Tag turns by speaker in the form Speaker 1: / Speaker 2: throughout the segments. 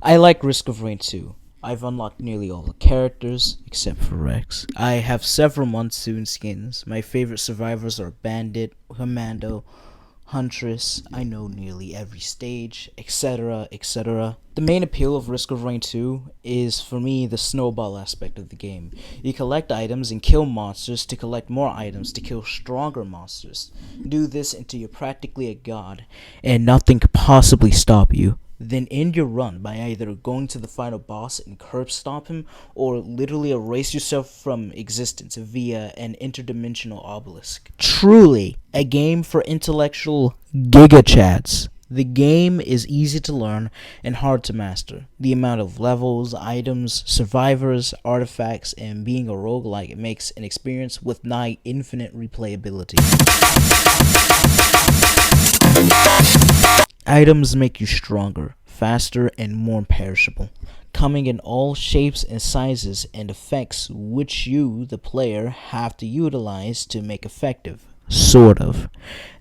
Speaker 1: I like Risk of Rain 2. I've unlocked nearly all the characters, except for Rex. I have several Monsoon skins. My favorite survivors are Bandit, Commando, Huntress. I know nearly every stage, etc., etc. The main appeal of Risk of Rain 2 is, for me, the snowball aspect of the game. You collect items and kill monsters to collect more items to kill stronger monsters. Do this until you're practically a god, and nothing could possibly stop you. Then end your run by either going to the final boss and curb stomp him, or literally erase yourself from existence via an interdimensional obelisk. Truly, a game for intellectual gigachads. The game is easy to learn and hard to master. The amount of levels, items, survivors, artifacts, and being a roguelike makes an experience with nigh infinite replayability. Items make you stronger, faster, and more perishable, coming in all shapes and sizes and effects which you, the player, have to utilize to make effective. Sort of.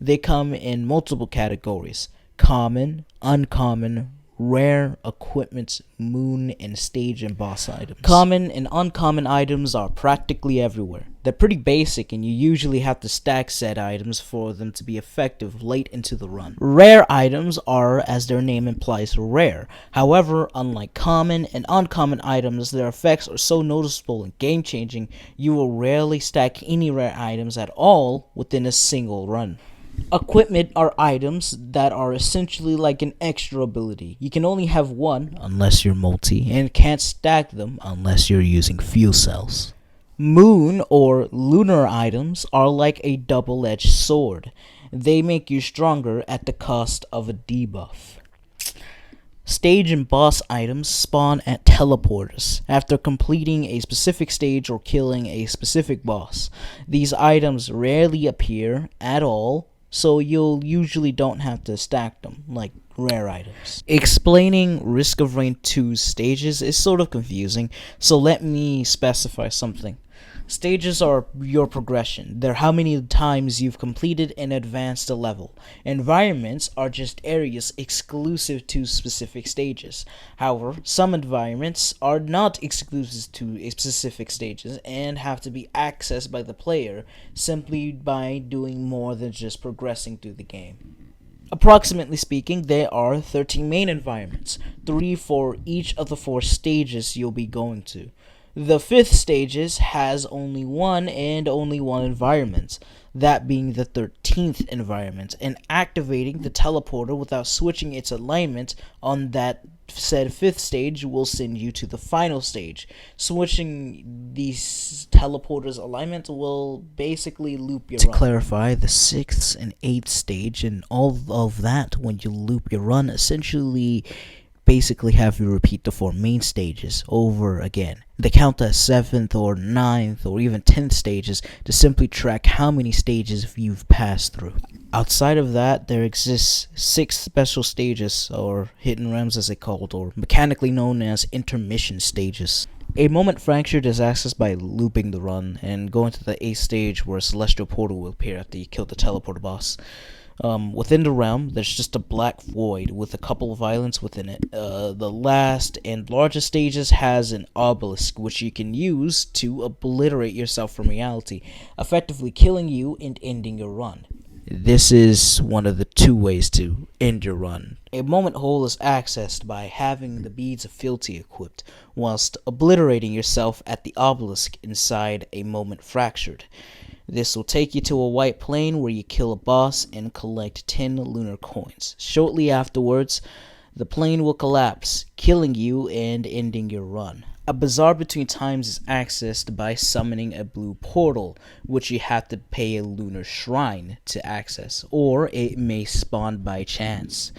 Speaker 1: They come in multiple categories: common, uncommon, rare, equipment, moon, and stage and boss items. Common and uncommon items are practically everywhere. They're pretty basic, and you usually have to stack said items for them to be effective late into the run. Rare items are, as their name implies, rare. However, unlike common and uncommon items, their effects are so noticeable and game-changing, you will rarely stack any rare items at all within a single run. Equipment are items that are essentially like an extra ability. You can only have one unless you're multi, and can't stack them unless you're using fuel cells. Moon or lunar items are like a double-edged sword. They make you stronger at the cost of a debuff. Stage and boss items spawn at teleporters after completing a specific stage or killing a specific boss. These items rarely appear at all, so you'll usually don't have to stack them like rare items. Explaining Risk of Rain 2's stages is sort of confusing, so let me specify something. Stages are your progression. They're how many times you've completed and advanced a level. Environments are just areas exclusive to specific stages. However, some environments are not exclusive to specific stages and have to be accessed by the player simply by doing more than just progressing through the game. Approximately speaking, there are 13 main environments, 3 for each of the 4 stages you'll be going to. The 5th stages has only one environment, that being the 13th environment, and activating the teleporter without switching its alignment on that said 5th stage will send you to the final stage. Switching these teleporters' alignment will basically loop your run. To clarify, the 6th and 8th stage and all of that, when you loop your run, essentially basically have you repeat the 4 main stages over again. They count as 7th or 9th or even 10th stages to simply track how many stages you've passed through. Outside of that, there exists 6 special stages, or hidden realms as they're called, or mechanically known as intermission stages. A moment fractured is accessed by looping the run and going to the 8th stage, where a celestial portal will appear after you kill the teleporter boss. Within the realm, there's just a black void with a couple of islands within it. The last and largest stages has an obelisk, which you can use to obliterate yourself from reality, effectively killing you and ending your run. This is one of the 2 ways to end your run. A moment hole is accessed by having the beads of fealty equipped, whilst obliterating yourself at the obelisk inside a moment fractured. This will take you to a white plane where you kill a boss and collect 10 lunar coins. Shortly afterwards, the plane will collapse, killing you and ending your run. A bazaar between times is accessed by summoning a blue portal, which you have to pay a lunar shrine to access, or it may spawn by chance.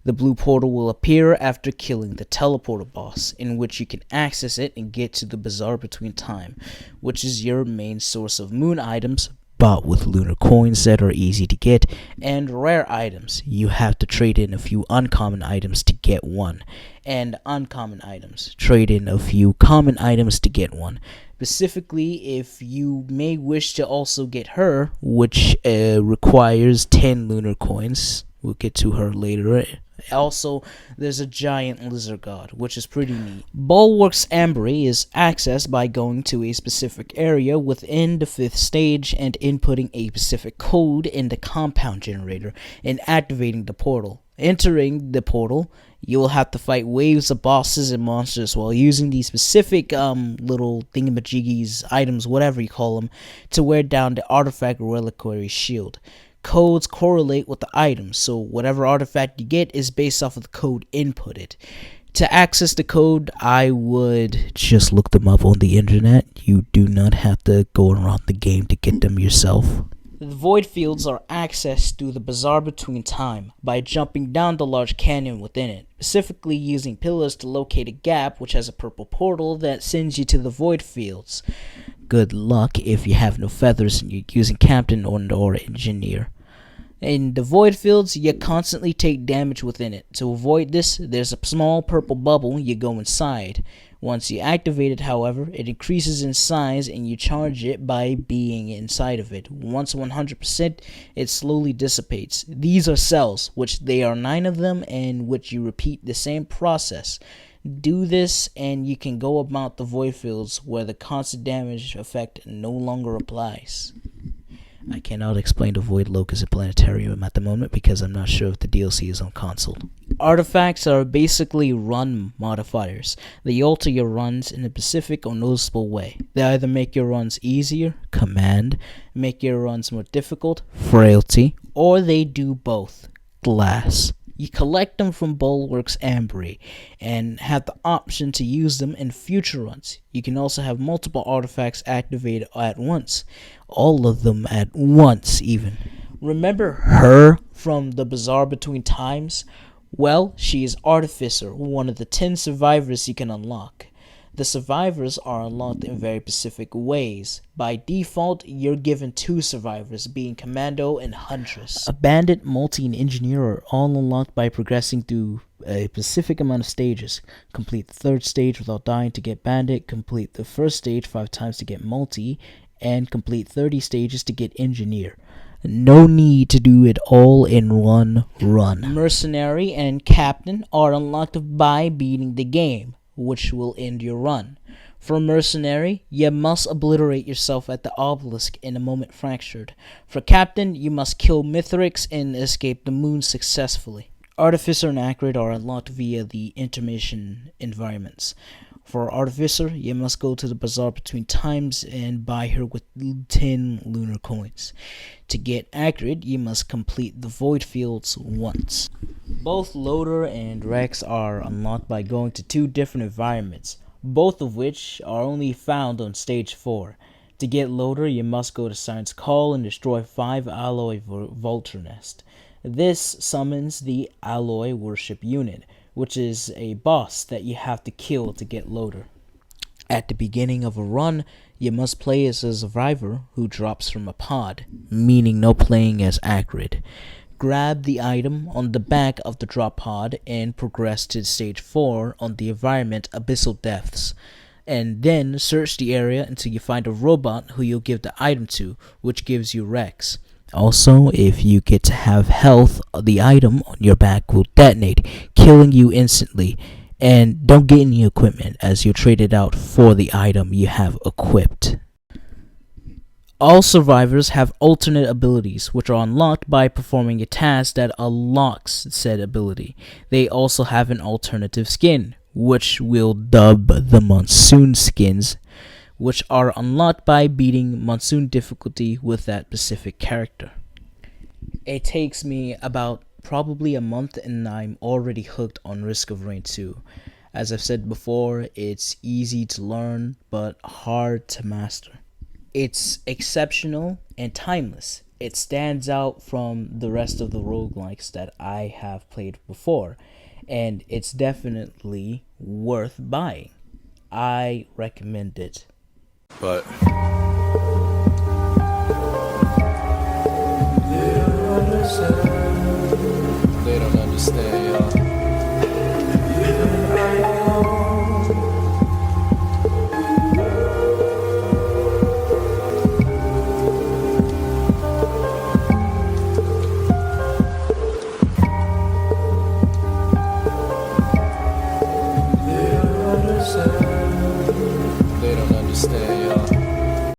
Speaker 1: The blue portal will appear after killing the teleporter boss, in which you can access it and get to the bazaar between time, which is your main source of moon items, bought with lunar coins that are easy to get, and rare items. You have to trade in a few uncommon items to get one, and uncommon items. Trade in a few common items to get one. Specifically, if you may wish to also get her, which requires 10 lunar coins, We'll get to her later. Also, there's a giant lizard god, which is pretty neat. Bulwark's Ambry is accessed by going to a specific area within the 5th stage and inputting a specific code in the compound generator and activating the portal. Entering the portal, you will have to fight waves of bosses and monsters while using these specific little thingamajiggies, items, whatever you call them, to wear down the artifact reliquary shield. Codes correlate with the items, so whatever artifact you get is based off of the code inputted. To access the code, I would just look them up on the internet. You do not have to go around the game to get them yourself. The void fields are accessed through the Bazaar Between Time by jumping down the large canyon within it, specifically using pillars to locate a gap which has a purple portal that sends you to the void fields. Good luck if you have no feathers and you're using Captain or Engineer. In the void fields, you constantly take damage within it. To avoid this, there's a small purple bubble you go inside. Once you activate it, however, it increases in size and you charge it by being inside of it. Once 100%, it slowly dissipates. These are cells, which there are 9 of them, and which you repeat the same process. Do this and you can go about the void fields where the constant damage effect no longer applies. I cannot explain the Void Locust Planetarium at the moment because I'm not sure if the DLC is on console. Artifacts are basically run modifiers. They alter your runs in a specific or noticeable way. They either make your runs easier, command, make your runs more difficult, frailty, or they do both, glass. You collect them from Bulwark's Ambry and have the option to use them in future runs. You can also have multiple artifacts activated at once. All of them at once, even. Remember her from the Bazaar Between Times? Well, she is Artificer, one of the 10 survivors you can unlock. The survivors are unlocked in very specific ways. By default, you're given 2 survivors, being Commando and Huntress. A Bandit, Multi, and Engineer are all unlocked by progressing through a specific amount of stages. Complete the 3rd stage without dying to get Bandit, complete the 1st stage 5 times to get Multi, and complete 30 stages to get Engineer. No need to do it all in one run. Mercenary and Captain are unlocked by beating the game, which will end your run. For Mercenary, you must obliterate yourself at the obelisk in a moment fractured. For Captain, you must kill Mithrix and escape the moon successfully. Artificer and Acrid are unlocked via the intermission environments. For Artificer, you must go to the Bazaar Between Times and buy her with 10 lunar coins. To get Acrid, you must complete the void fields once. Both Loader and Rex are unlocked by going to 2 different environments, both of which are only found on stage 4. To get Loader, you must go to Siren's Call and destroy 5 alloy vulture nest. This summons the alloy worship unit, which is a boss that you have to kill to get Loader. At the beginning of a run, you must play as a survivor who drops from a pod, meaning no playing as Acrid. Grab the item on the back of the drop pod and progress to stage 4 on the environment Abyssal Depths. And then search the area until you find a robot who you'll give the item to, which gives you Rex. Also, if you get to have health, the item on your back will detonate, killing you instantly. And don't get any equipment, as you'll trade it out for the item you have equipped. All survivors have alternate abilities, which are unlocked by performing a task that unlocks said ability. They also have an alternative skin, which we'll dub the Monsoon skins, which are unlocked by beating Monsoon difficulty with that specific character. It takes me about probably a month and I'm already hooked on Risk of Rain 2. As I've said before, it's easy to learn but hard to master. It's exceptional and timeless. It stands out from the rest of the roguelikes that I have played before, and it's definitely worth buying. I recommend it.
Speaker 2: But they don't understand, y'all. They don't understand, y'all.